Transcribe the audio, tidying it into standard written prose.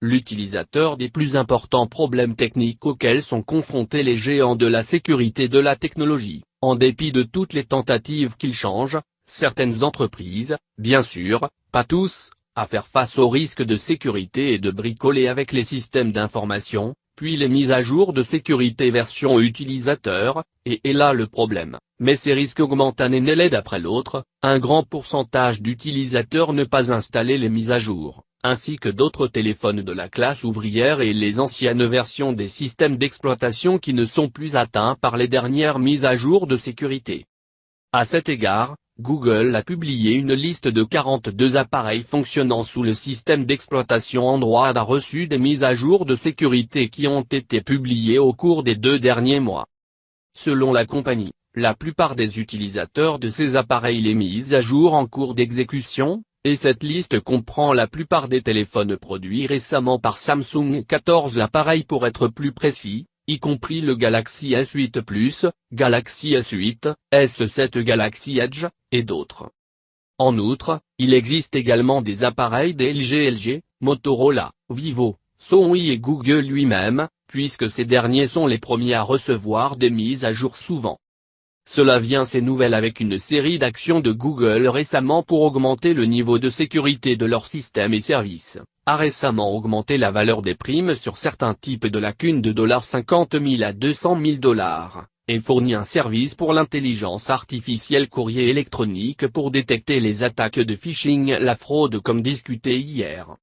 l'utilisateur des plus importants problèmes techniques auxquels sont confrontés les géants de la sécurité de la technologie. En dépit de toutes les tentatives qu'ils changent, certaines entreprises, bien sûr, pas tous, à faire face aux risques de sécurité et de bricoler avec les systèmes d'information, puis les mises à jour de sécurité version utilisateur, et est là le problème. Mais ces risques augmentent année l'année d'après l'autre, un grand pourcentage d'utilisateurs ne pas installer les mises à jour, ainsi que d'autres téléphones de la classe ouvrière et les anciennes versions des systèmes d'exploitation qui ne sont plus atteints par les dernières mises à jour de sécurité. À cet égard, Google a publié une liste de 42 appareils fonctionnant sous le système d'exploitation Android a reçu des mises à jour de sécurité qui ont été publiées au cours des 2 derniers mois. Selon la compagnie, la plupart des utilisateurs de ces appareils les mises à jour en cours d'exécution, et cette liste comprend la plupart des téléphones produits récemment par Samsung, 14 appareils pour être plus précis, y compris le Galaxy S8 Plus, Galaxy S8, S7 Galaxy Edge, et d'autres. En outre, il existe également des appareils des LG, Motorola, Vivo, Sony et Google lui-même, puisque ces derniers sont les premiers à recevoir des mises à jour souvent. Cela vient ces nouvelles avec une série d'actions de Google récemment pour augmenter le niveau de sécurité de leurs systèmes et services, a récemment augmenté la valeur des primes sur certains types de lacunes de $50 000 à $200 000, et fournit un service pour l'intelligence artificielle courrier électronique pour détecter les attaques de phishing, la fraude comme discuté hier.